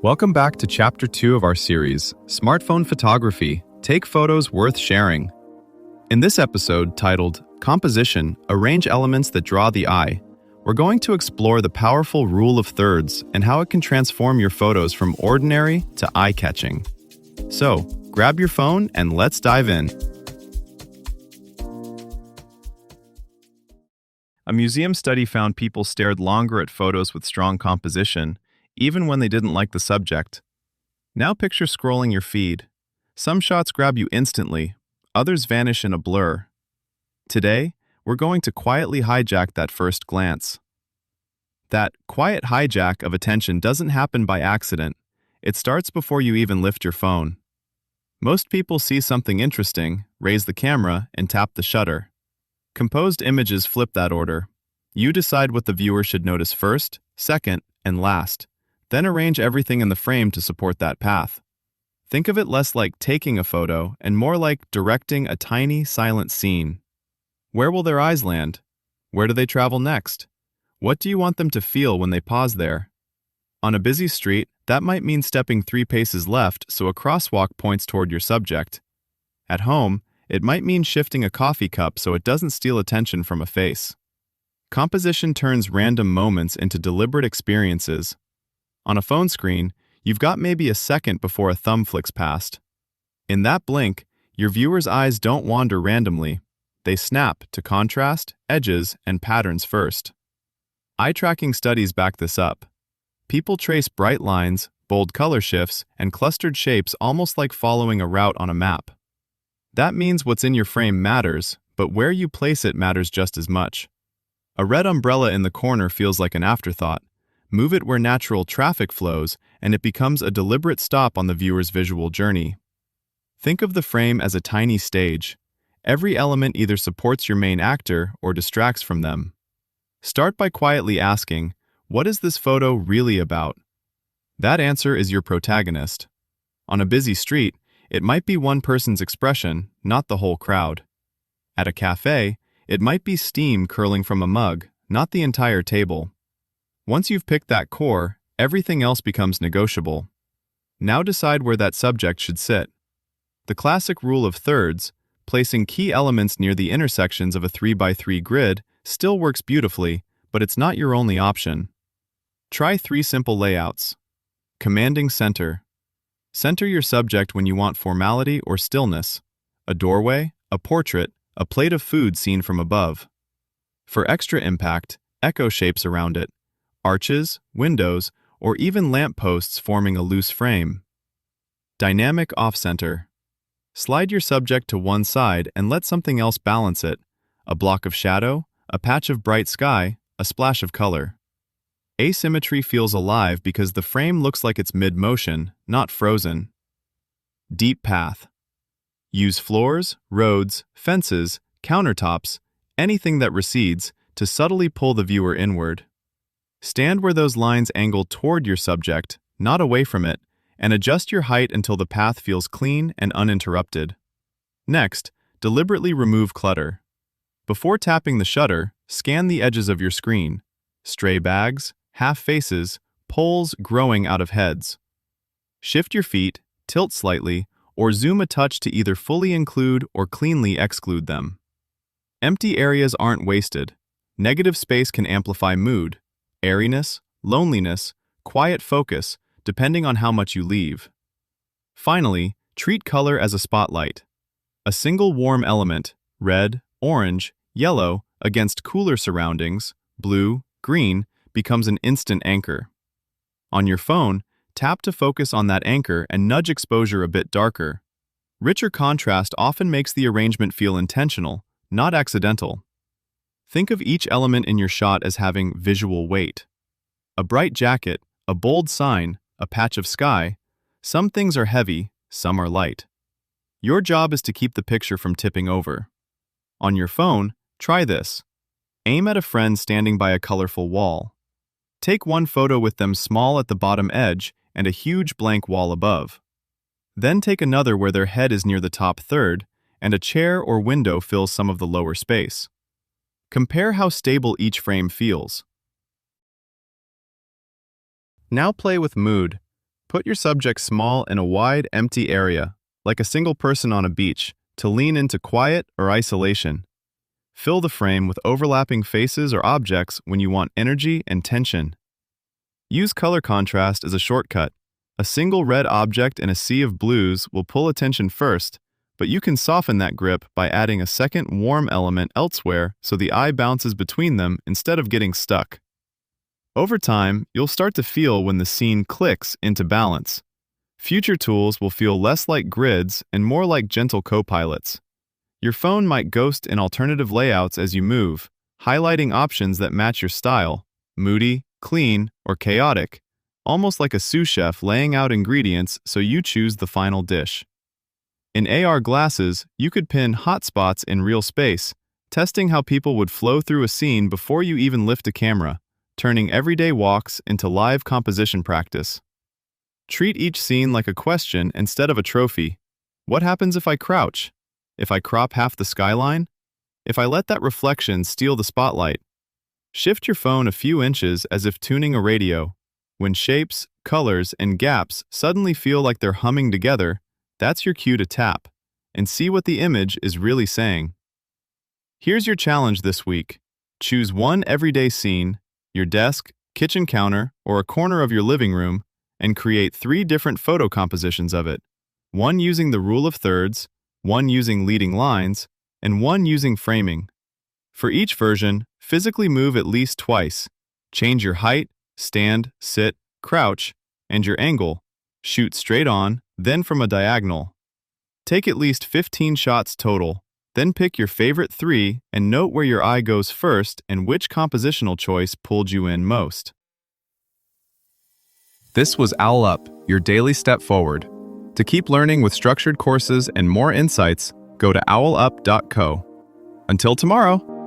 Welcome back to Chapter 2 of our series, Smartphone Photography, Take Photos Worth Sharing. In this episode, titled Composition, Arrange Elements That Draw the Eye, we're going to explore the powerful rule of thirds and how it can transform your photos from ordinary to eye-catching. So, grab your phone and let's dive in. A museum study found people stared longer at photos with strong composition, even when they didn't like the subject. Now picture scrolling your feed. Some shots grab you instantly, others vanish in a blur. Today, we're going to quietly hijack that first glance. That quiet hijack of attention doesn't happen by accident. It starts before you even lift your phone. Most people see something interesting, raise the camera, and tap the shutter. Composed images flip that order. You decide what the viewer should notice first, second, and last. Then arrange everything in the frame to support that path. Think of it less like taking a photo and more like directing a tiny, silent scene. Where will their eyes land? Where do they travel next? What do you want them to feel when they pause there? On a busy street, that might mean stepping 3 paces left so a crosswalk points toward your subject. At home, it might mean shifting a coffee cup so it doesn't steal attention from a face. Composition turns random moments into deliberate experiences. On a phone screen, you've got maybe a second before a thumb flicks past. In that blink, your viewer's eyes don't wander randomly. They snap to contrast, edges, and patterns first. Eye-tracking studies back this up. People trace bright lines, bold color shifts, and clustered shapes almost like following a route on a map. That means what's in your frame matters, but where you place it matters just as much. A red umbrella in the corner feels like an afterthought. Move it where natural traffic flows, and it becomes a deliberate stop on the viewer's visual journey. Think of the frame as a tiny stage. Every element either supports your main actor or distracts from them. Start by quietly asking, what is this photo really about? That answer is your protagonist. On a busy street, it might be one person's expression, not the whole crowd. At a cafe, it might be steam curling from a mug, not the entire table. Once you've picked that core, everything else becomes negotiable. Now decide where that subject should sit. The classic rule of thirds, placing key elements near the intersections of a 3x3 grid, still works beautifully, but it's not your only option. Try 3 simple layouts. Commanding center. Center your subject when you want formality or stillness. A doorway, a portrait, a plate of food seen from above. For extra impact, echo shapes around it. Arches, windows, or even lampposts forming a loose frame. Dynamic off-center. Slide your subject to one side and let something else balance it. A block of shadow, a patch of bright sky, a splash of color. Asymmetry feels alive because the frame looks like it's mid-motion, not frozen. Deep path. Use floors, roads, fences, countertops, anything that recedes, to subtly pull the viewer inward. Stand where those lines angle toward your subject, not away from it, and adjust your height until the path feels clean and uninterrupted. Next, deliberately remove clutter. Before tapping the shutter, scan the edges of your screen. Stray bags, half faces, poles growing out of heads. Shift your feet, tilt slightly, or zoom a touch to either fully include or cleanly exclude them. Empty areas aren't wasted. Negative space can amplify mood, airiness, loneliness, quiet focus, depending on how much you leave. Finally, treat color as a spotlight. A single warm element, red, orange, yellow, against cooler surroundings, blue, green, becomes an instant anchor. On your phone, tap to focus on that anchor and nudge exposure a bit darker. Richer contrast often makes the arrangement feel intentional, not accidental. Think of each element in your shot as having visual weight. A bright jacket, a bold sign, a patch of sky. Some things are heavy, some are light. Your job is to keep the picture from tipping over. On your phone, try this. Aim at a friend standing by a colorful wall. Take one photo with them small at the bottom edge and a huge blank wall above. Then take another where their head is near the top third and a chair or window fills some of the lower space. Compare how stable each frame feels. Now play with mood. Put your subject small in a wide, empty area, like a single person on a beach, to lean into quiet or isolation. Fill the frame with overlapping faces or objects when you want energy and tension. Use color contrast as a shortcut. A single red object in a sea of blues will pull attention first, but you can soften that grip by adding a second warm element elsewhere so the eye bounces between them instead of getting stuck. Over time, you'll start to feel when the scene clicks into balance. Future tools will feel less like grids and more like gentle co-pilots. Your phone might ghost in alternative layouts as you move, highlighting options that match your style, moody, clean, or chaotic, almost like a sous chef laying out ingredients so you choose the final dish. In AR glasses, you could pin hotspots in real space, testing how people would flow through a scene before you even lift a camera, turning everyday walks into live composition practice. Treat each scene like a question instead of a trophy. What happens if I crouch? If I crop half the skyline? If I let that reflection steal the spotlight? Shift your phone a few inches as if tuning a radio. When shapes, colors, and gaps suddenly feel like they're humming together, that's your cue to tap and see what the image is really saying. Here's your challenge this week. Choose one everyday scene, your desk, kitchen counter, or a corner of your living room, and create 3 different photo compositions of it. One using the rule of thirds, one using leading lines, and one using framing. For each version, physically move at least twice. Change your height, stand, sit, crouch, and your angle. Shoot straight on, then from a diagonal. Take at least 15 shots total, then pick your favorite 3 and note where your eye goes first and which compositional choice pulled you in most. This was Owl Up, your daily step forward. To keep learning with structured courses and more insights, go to owlup.co. Until tomorrow!